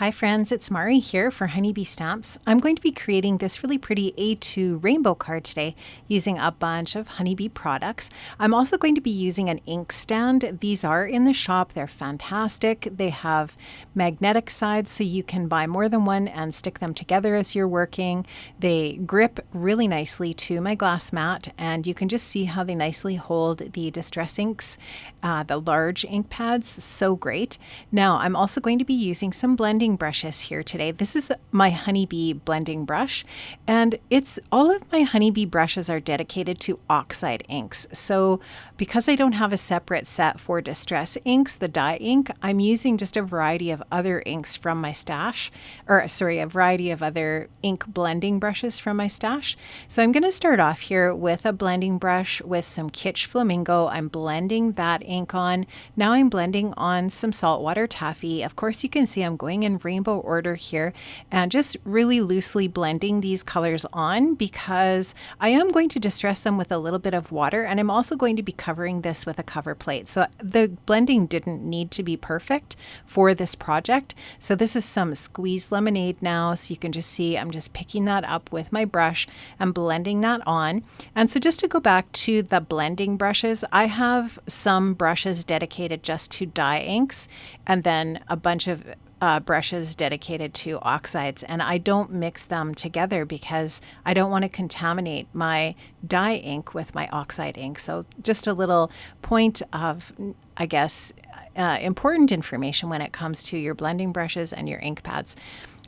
Hi friends, it's Mari here for Honeybee Stamps. I'm going to be creating this really pretty A2 rainbow card today using a bunch of Honeybee products. I'm also going to be using an ink stand. These are in the shop. They're fantastic. They have magnetic sides so you can buy more than one and stick them together as you're working. They grip really nicely to my glass mat, and you can just see how they nicely hold the distress inks, the large ink pads. So great. Now I'm also going to be using some blending brushes here today. This is my Honeybee blending brush, and all of my Honeybee brushes are dedicated to oxide inks. So because I don't have a separate set for distress inks, the dye ink, I'm using just a variety of other inks from my stash, a variety of other ink blending brushes from my stash. So I'm going to start off here with a blending brush with some Kitsch Flamingo. I'm blending that ink on. Now I'm blending on some saltwater taffy. Of course, you can see I'm going in rainbow order here and just really loosely blending these colors on because I am going to distress them with a little bit of water, and I'm also going to be covering this with a cover plate. So the blending didn't need to be perfect for this project. So this is some squeezed lemonade now. So you can just see I'm just picking that up with my brush and blending that on. And so just to go back to the blending brushes, I have some brushes dedicated just to dye inks and then a bunch of brushes dedicated to oxides, and I don't mix them together because I don't want to contaminate my dye ink with my oxide ink. So just a little point of, I guess, important information when it comes to your blending brushes and your ink pads.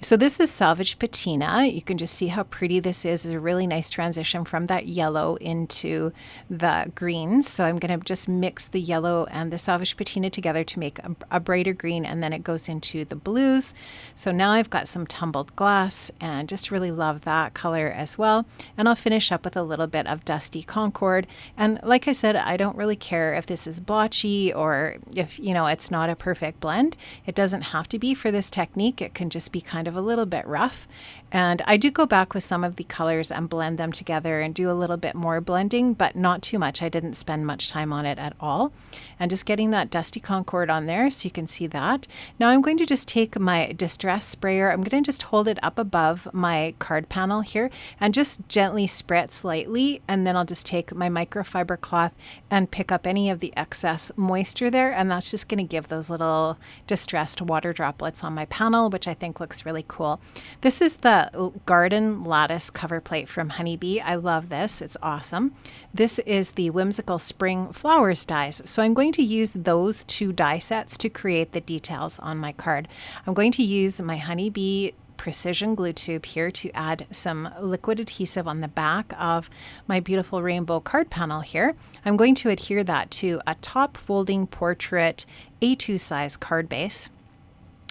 So this is Salvage Patina. You can just see how pretty this is. It's a really nice transition from that yellow into the green. So I'm going to just mix the yellow and the Salvage Patina together to make a brighter green, and then it goes into the blues. So now I've got some tumbled glass and just really love that color as well. And I'll finish up with a little bit of Dusty Concord. And like I said, I don't really care if this is blotchy or if, it's not a perfect blend. It doesn't have to be for this technique. It can just be kind of a little bit rough. And I do go back with some of the colors and blend them together and do a little bit more blending, but not too much. I didn't spend much time on it at all. And just getting that Dusty Concord on there so you can see that. Now I'm going to just take my distress sprayer. I'm going to just hold it up above my card panel here and just gently spritz lightly. And then I'll just take my microfiber cloth and pick up any of the excess moisture there. And that's just going to give those little distressed water droplets on my panel, which I think looks really cool. This is the Garden Lattice cover plate from Honeybee. I love this. It's awesome. This is the Whimsical Spring Flowers dies. So I'm going to use those two die sets to create the details on my card. I'm going to use my Honeybee precision glue tube here to add some liquid adhesive on the back of my beautiful rainbow card panel here. I'm going to adhere that to a top folding portrait A2 size card base.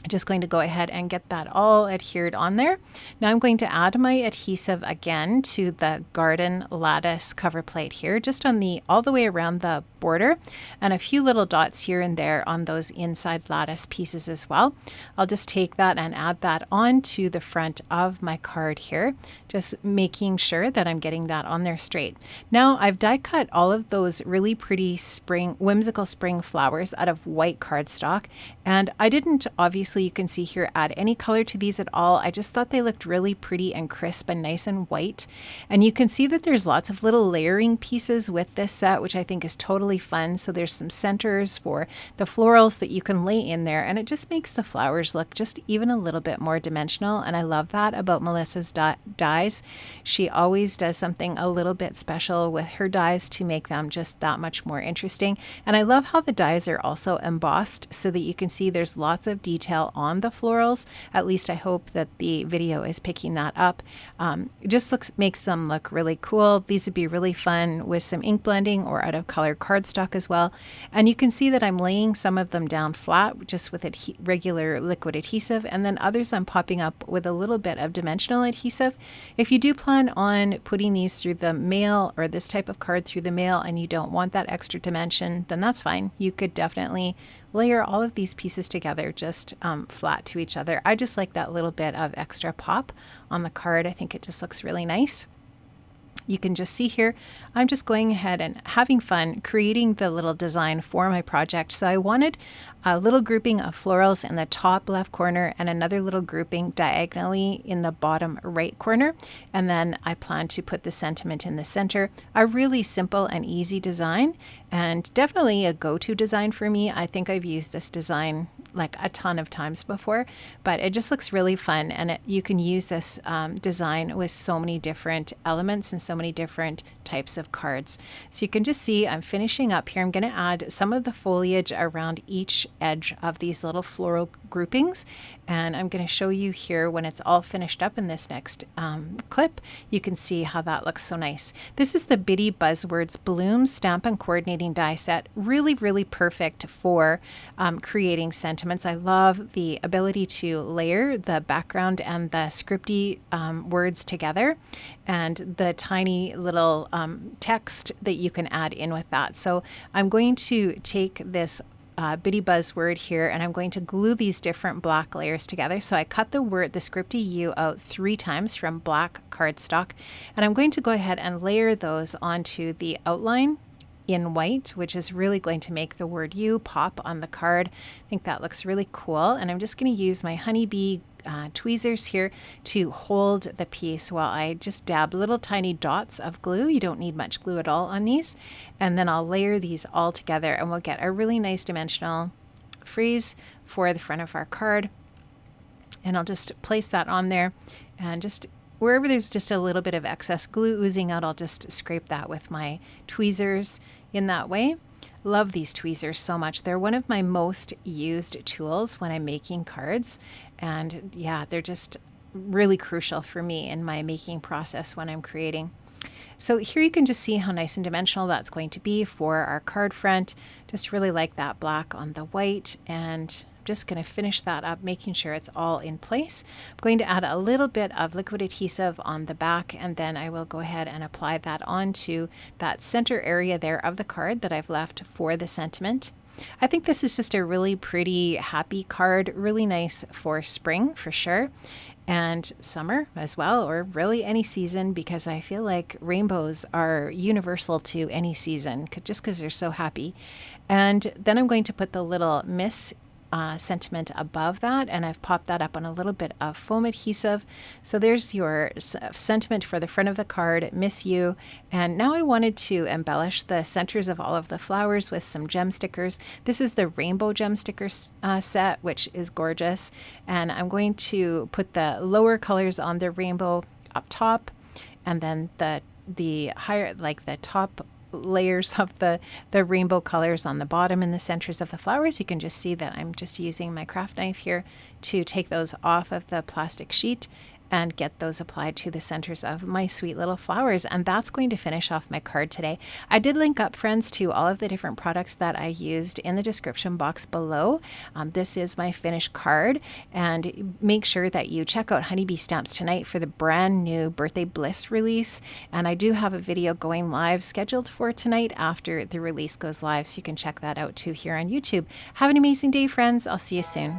I'm just going to go ahead and get that all adhered on there. Now I'm going to add my adhesive again to the Garden Lattice cover plate here, just on all the way around the border, and a few little dots here and there on those inside lattice pieces as well. I'll just take that and add that onto the front of my card here, just making sure that I'm getting that on there straight. Now I've die cut all of those really pretty whimsical spring flowers out of white cardstock, and I didn't, obviously you can see here, add any color to these at all. I just thought they looked really pretty and crisp and nice and white. And you can see that there's lots of little layering pieces with this set, which I think is totally fun. So there's some centers for the florals that you can lay in there, and it just makes the flowers look just even a little bit more dimensional. And I love that about Melissa's dies. She always does something a little bit special with her dies to make them just that much more interesting. And I love how the dies are also embossed so that you can see there's lots of detail on the florals. At least I hope that the video is picking that up. It just makes them look really cool. These would be really fun with some ink blending or out of color cardstock as well. And you can see that I'm laying some of them down flat just with regular liquid adhesive, and then others I'm popping up with a little bit of dimensional adhesive. If you do plan on putting these through the mail, or this type of card through the mail, and you don't want that extra dimension, then that's fine. You could definitely layer all of these pieces together just flat to each other. I just like that little bit of extra pop on the card. I think it just looks really nice. You can just see here, I'm just going ahead and having fun creating the little design for my project. So I wanted a little grouping of florals in the top left corner and another little grouping diagonally in the bottom right corner. And then I plan to put the sentiment in the center. A really simple and easy design, and definitely a go-to design for me. I think I've used this design like a ton of times before, but it just looks really fun, and you can use this design with so many different elements and so many different types of cards. So you can just see I'm finishing up here. I'm going to add some of the foliage around each edge of these little floral groupings, and I'm going to show you here when it's all finished up in this next clip. You can see how that looks so nice. This is the Bitty Buzzwords Bloom Stamp and Coordinating Die Set. Really, really perfect for creating sentiments. I love the ability to layer the background and the scripty words together, and the tiny little text that you can add in with that. So I'm going to take this Bitty Buzzword here, and I'm going to glue these different black layers together. So I cut the scripty U out 3 times from black cardstock, and I'm going to go ahead and layer those onto the outline in white, which is really going to make the word U pop on the card. I think that looks really cool, and I'm just going to use my honeybee tweezers here to hold the piece while I just dab little tiny dots of glue. You don't need much glue at all on these, and then I'll layer these all together, and we'll get a really nice dimensional frieze for the front of our card. And I'll just place that on there, and just wherever there's just a little bit of excess glue oozing out, I'll just scrape that with my tweezers in that way. Love these tweezers so much. They're one of my most used tools when I'm making cards, and yeah, they're just really crucial for me in my making process when I'm creating. So here you can just see how nice and dimensional that's going to be for our card front. Just really like that black on the white, and I'm just going to finish that up, making sure it's all in place. I'm going to add a little bit of liquid adhesive on the back, and then I will go ahead and apply that onto that center area there of the card that I've left for the sentiment. I think this is just a really pretty, happy card, really nice for spring for sure, and summer as well, or really any season, because I feel like rainbows are universal to any season just because they're so happy. And then I'm going to put the little Miss sentiment above that, and I've popped that up on a little bit of foam adhesive. So there's your sentiment for the front of the card, Miss You. And now I wanted to embellish the centers of all of the flowers with some gem stickers. This is the rainbow gem stickers set, which is gorgeous, and I'm going to put the lower colors on the rainbow up top, and then the higher, like the top layers of the rainbow colors on the bottom in the centers of the flowers. You can just see that I'm just using my craft knife here to take those off of the plastic sheet and get those applied to the centers of my sweet little flowers. And that's going to finish off my card today. I did link up, friends, to all of the different products that I used in the description box below. This is my finished card, and make sure that you check out Honeybee Stamps tonight for the brand new Birthday Bliss release. And I do have a video going live scheduled for tonight after the release goes live, so you can check that out too here on YouTube. Have an amazing day, friends. I'll see you soon.